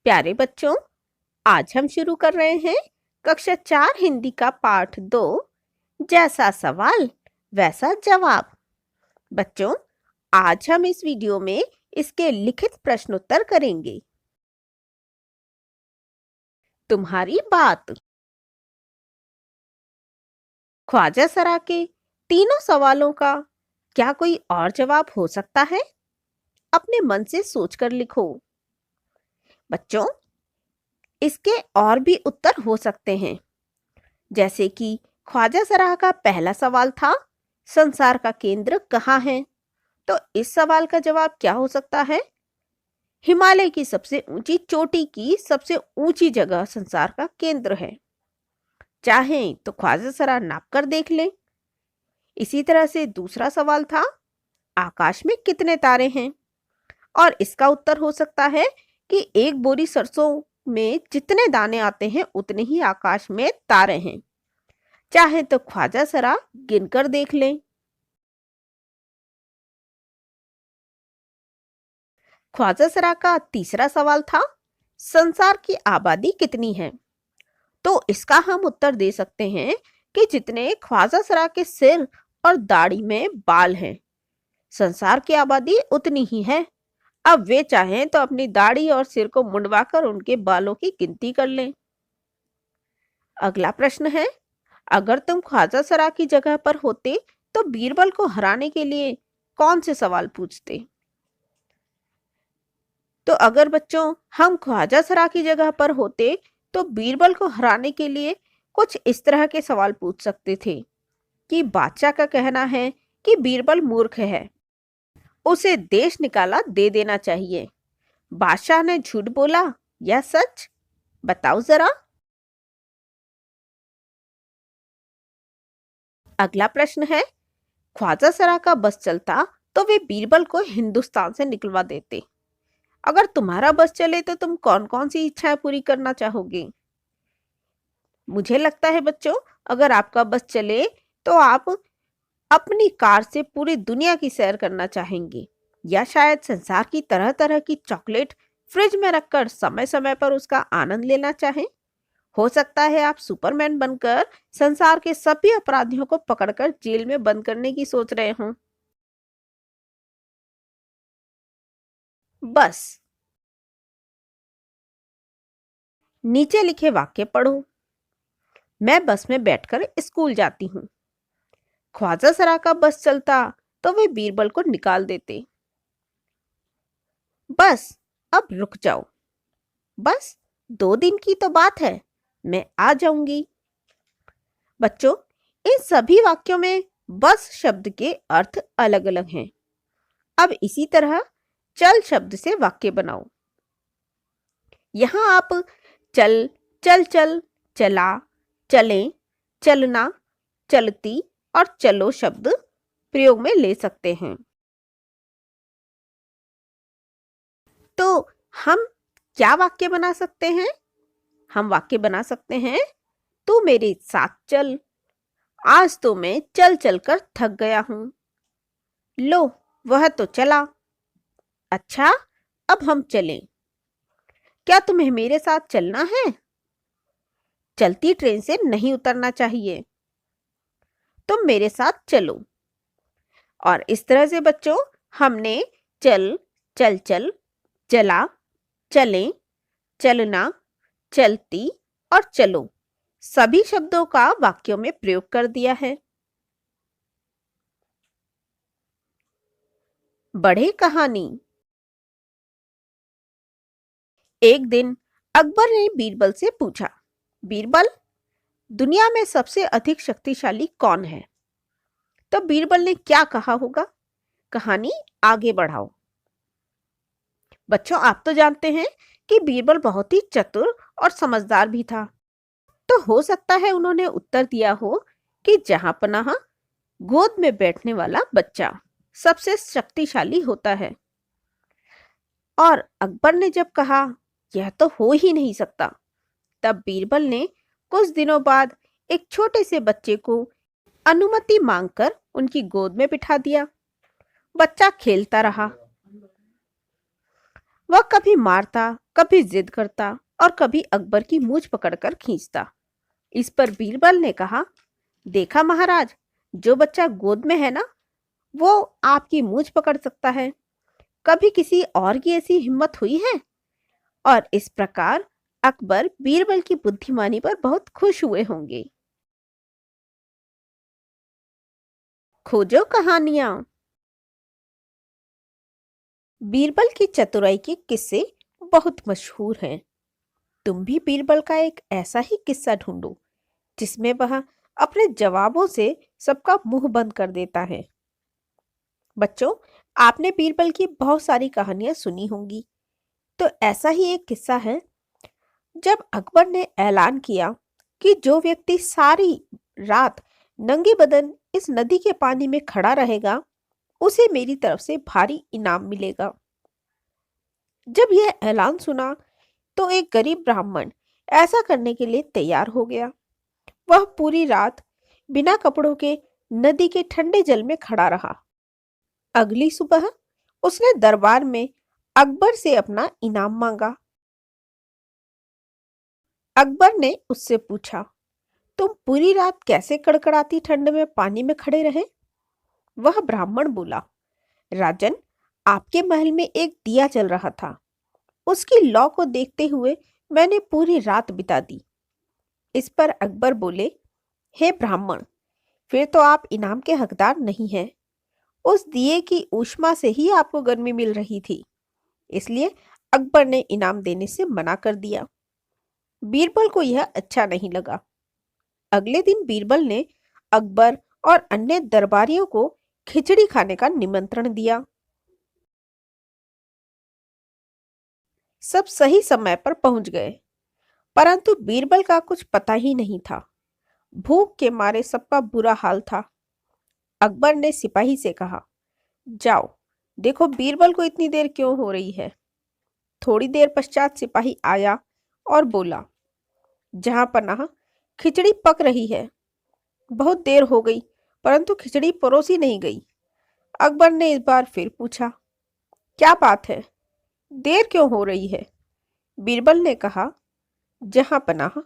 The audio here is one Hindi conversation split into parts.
प्यारे बच्चों, आज हम शुरू कर रहे हैं कक्षा 4 हिंदी का पाठ 2। जैसा सवाल वैसा जवाब। बच्चों, आज हम इस वीडियो में इसके लिखित प्रश्नोत्तर करेंगे। तुम्हारी बात। ख्वाजा सरा के तीनों सवालों का क्या कोई और जवाब हो सकता है? अपने मन से सोचकर लिखो। बच्चों, इसके और भी उत्तर हो सकते हैं, जैसे कि ख्वाजा सराह का पहला सवाल था, संसार का केंद्र कहाँ है? तो इस सवाल का जवाब क्या हो सकता है? हिमालय की सबसे ऊंची चोटी की सबसे ऊंची जगह संसार का केंद्र है। चाहें तो ख्वाजा सराह नाप कर देख लें। इसी तरह से दूसरा सवाल था, आकाश में कितने तारे हैं? और इसका उत्तर हो सकता है कि एक बोरी सरसों में जितने दाने आते हैं उतने ही आकाश में तारे हैं। चाहे तो ख्वाजा सरा गिनकर देख लें। ख्वाजा सरा का तीसरा सवाल था, संसार की आबादी कितनी है? तो इसका हम उत्तर दे सकते हैं कि जितने ख्वाजा सरा के सिर और दाढ़ी में बाल हैं, संसार की आबादी उतनी ही है। अब वे चाहें तो अपनी दाढ़ी और सिर को मुंडवाकर उनके बालों की गिनती कर लें। अगला प्रश्न है, अगर तुम ख्वाजा सरा की जगह पर होते तो बीरबल को हराने के लिए कौन से सवाल पूछते? तो अगर बच्चों हम ख्वाजा सरा की जगह पर होते तो बीरबल को हराने के लिए कुछ इस तरह के सवाल पूछ सकते थे कि बादशाह का कहना है कि बीरबल मूर्ख है, उसे देश निकाला दे देना चाहिए। बादशाह ने झूठ बोला या सच? बताओ जरा। अगला प्रश्न है, ख्वाजा सरा का बस चलता तो वे बीरबल को हिंदुस्तान से निकलवा देते। अगर तुम्हारा बस चले तो तुम कौन कौन सी इच्छाएं पूरी करना चाहोगे? मुझे लगता है बच्चों, अगर आपका बस चले तो आप अपनी कार से पूरी दुनिया की सैर करना चाहेंगे, या शायद संसार की तरह तरह की चॉकलेट फ्रिज में रखकर समय समय पर उसका आनंद लेना चाहें। हो सकता है आप सुपरमैन बनकर संसार के सभी अपराधियों को पकड़कर जेल में बंद करने की सोच रहे हों। बस नीचे लिखे वाक्य पढ़ो। मैं बस में बैठकर स्कूल जाती हूँ। ख्वाजा सरा का बस चलता तो वे बीरबल को निकाल देते। बस अब रुक जाओ। बस 2 दिन की तो बात है, मैं आ जाऊंगी। बच्चों, इन सभी वाक्यों में बस शब्द के अर्थ अलग अलग हैं। अब इसी तरह चल शब्द से वाक्य बनाओ। यहाँ आप चल, चल चल, चला, चलें, चलना, चलती और चलो शब्द प्रयोग में ले सकते हैं। तो हम क्या वाक्य बना सकते हैं? हम वाक्य बना सकते हैं, तू मेरे साथ चल, आज तो मैं चल चल कर थक गया हूं। लो, वह तो चला। अच्छा, अब हम चलें। क्या तुम्हें मेरे साथ चलना है? चलती ट्रेन से नहीं उतरना चाहिए, तुम मेरे साथ चलो। और इस तरह से बच्चों, हमने चल, चल चल, चला, चलें, चलना, चलती और चलो सभी शब्दों का वाक्यों में प्रयोग कर दिया है। बढ़े कहानी। एक दिन अकबर ने बीरबल से पूछा, बीरबल, दुनिया में सबसे अधिक शक्तिशाली कौन है? तो बीरबल ने क्या कहा होगा? कहानी आगे बढ़ाओ। बच्चों, आप तो जानते हैं कि बीरबल बहुत ही चतुर और समझदार भी था। तो हो सकता है उन्होंने उत्तर दिया हो कि जहां पनाह गोद में बैठने वाला बच्चा सबसे शक्तिशाली होता है। और अकबर ने जब कहा यह तो हो ही नहीं सकता, तब बीरबल ने कुछ दिनों बाद एक छोटे से बच्चे को अनुमति मांगकर उनकी गोद में बिठा दिया। बच्चा खेलता रहा। वह कभी मारता, कभी जिद करता और कभी अकबर की मूंछ पकड़कर खींचता। इस पर बीरबल ने कहा, देखा महाराज, जो बच्चा गोद में है ना, वो आपकी मूंछ पकड़ सकता है। कभी किसी और की ऐसी हिम्मत हुई है? और इस प्रकार अकबर बीरबल की बुद्धिमानी पर बहुत खुश हुए होंगे। खोजो कहानियां। बीरबल की चतुराई के किस्से बहुत मशहूर हैं। तुम भी बीरबल का एक ऐसा ही किस्सा ढूंढो जिसमें वह अपने जवाबों से सबका मुंह बंद कर देता है। बच्चों, आपने बीरबल की बहुत सारी कहानियां सुनी होंगी, तो ऐसा ही एक किस्सा है। जब अकबर ने ऐलान किया कि जो व्यक्ति सारी रात नंगे बदन इस नदी के पानी में खड़ा रहेगा, उसे मेरी तरफ से भारी इनाम मिलेगा। जब यह ऐलान सुना तो एक गरीब ब्राह्मण ऐसा करने के लिए तैयार हो गया। वह पूरी रात बिना कपड़ों के नदी के ठंडे जल में खड़ा रहा। अगली सुबह उसने दरबार में अकबर से अपना इनाम मांगा। अकबर ने उससे पूछा, तुम पूरी रात कैसे कड़कड़ाती ठंड में पानी में खड़े रहे? वह ब्राह्मण बोला, राजन, आपके महल में एक दिया जल रहा था। उसकी लौ को देखते हुए मैंने पूरी रात बिता दी। इस पर अकबर बोले, हे ब्राह्मण, फिर तो आप इनाम के हकदार नहीं हैं। उस दिए की ऊष्मा से ही आपको गर्मी मिल रही थी, इसलिए अकबर ने इनाम देने से मना कर दिया। बीरबल को यह अच्छा नहीं लगा। अगले दिन बीरबल ने अकबर और अन्य दरबारियों को खिचड़ी खाने का निमंत्रण दिया। सब सही समय पर पहुंच गए, परंतु बीरबल का कुछ पता ही नहीं था। भूख के मारे सबका बुरा हाल था। अकबर ने सिपाही से कहा, जाओ देखो बीरबल को इतनी देर क्यों हो रही है। थोड़ी देर पश्चात सिपाही आया और बोला, जहां पनाह, खिचड़ी पक रही है। बहुत देर हो गई, परंतु खिचड़ी परोसी नहीं गई। अकबर ने इस बार फिर पूछा, क्या बात है, देर क्यों हो रही है? बीरबल ने कहा, जहां पनाह,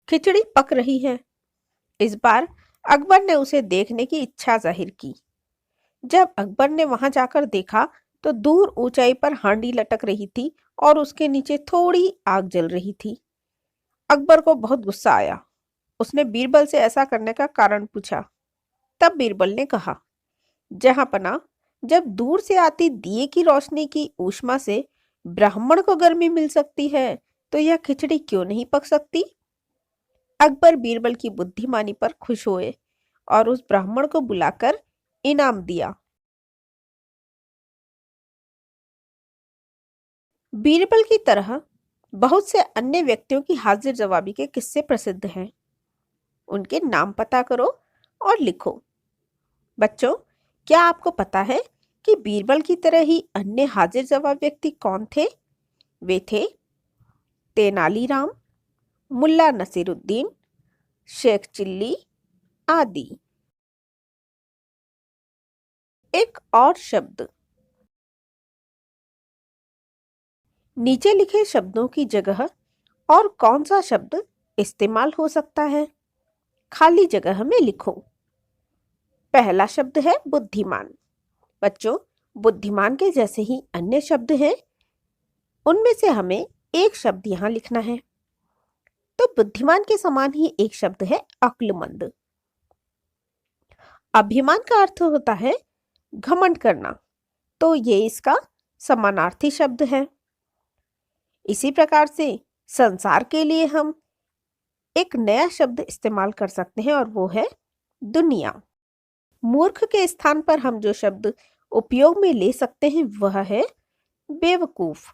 खिचड़ी पक रही है। इस बार अकबर ने उसे देखने की इच्छा जाहिर की। जब अकबर ने वहां जाकर देखा तो दूर ऊंचाई पर हांडी लटक रही थी और उसके नीचे थोड़ी आग जल रही थी। अकबर को बहुत गुस्सा आया। उसने बीरबल से ऐसा करने का कारण पूछा। तब बीरबल ने कहा, जहां पना, जब दूर से आती दिए की रोशनी की ऊष्मा से ब्राह्मण को गर्मी मिल सकती है, तो यह खिचड़ी क्यों नहीं पक सकती? अकबर बीरबल की बुद्धिमानी पर खुश हुए और उस ब्राह्मण को बुलाकर इनाम दिया। बीरबल की तरह बहुत से अन्य व्यक्तियों की हाजिर जवाबी के किस्से प्रसिद्ध हैं। उनके नाम पता करो और लिखो। बच्चों, क्या आपको पता है कि बीरबल की तरह ही अन्य हाजिर जवाब व्यक्ति कौन थे? वे थे तेनालीराम, मुल्ला नसीरुद्दीन, शेख चिल्ली आदि। एक और शब्द। नीचे लिखे शब्दों की जगह और कौन सा शब्द इस्तेमाल हो सकता है? खाली जगह में लिखो। पहला शब्द है बुद्धिमान। बच्चों, बुद्धिमान के जैसे ही अन्य शब्द हैं, उनमें से हमें एक शब्द यहाँ लिखना है। तो बुद्धिमान के समान ही एक शब्द है अक्लमंद। अभिमान का अर्थ होता है घमंड करना, तो ये इसका समानार्थी शब्द है। इसी प्रकार से संसार के लिए हम एक नया शब्द इस्तेमाल कर सकते हैं और वो है दुनिया। मूर्ख के स्थान पर हम जो शब्द उपयोग में ले सकते हैं वह है बेवकूफ।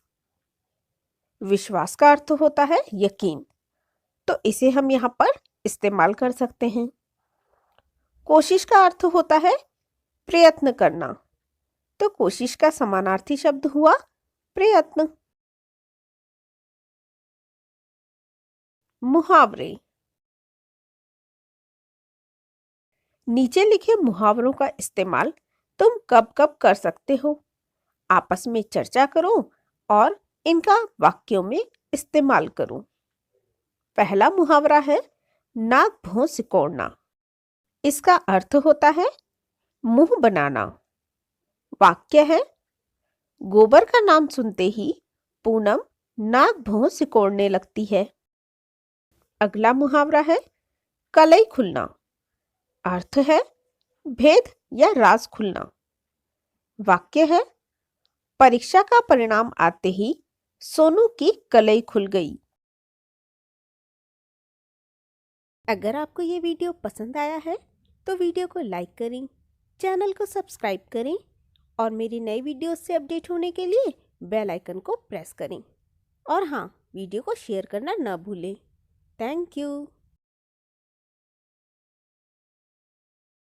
विश्वास का अर्थ होता है यकीन, तो इसे हम यहाँ पर इस्तेमाल कर सकते हैं। कोशिश का अर्थ होता है प्रयत्न करना, तो कोशिश का समानार्थी शब्द हुआ प्रयत्न। मुहावरे। नीचे लिखे मुहावरों का इस्तेमाल तुम कब कब कर सकते हो? आपस में चर्चा करो और इनका वाक्यों में इस्तेमाल करो। पहला मुहावरा है नाक भौं सिकोड़ना। इसका अर्थ होता है मुंह बनाना। वाक्य है गोबर का नाम सुनते ही पूनम नाक भौं सिकोड़ने लगती है। अगला मुहावरा है कलई खुलना। अर्थ है भेद या राज खुलना। वाक्य है परीक्षा का परिणाम आते ही सोनू की कलई खुल गई। अगर आपको ये वीडियो पसंद आया है तो वीडियो को लाइक करें, चैनल को सब्सक्राइब करें और मेरी नई वीडियो से अपडेट होने के लिए बेल आइकन को प्रेस करें। और हाँ, वीडियो को शेयर करना ना भूलें। Thank you.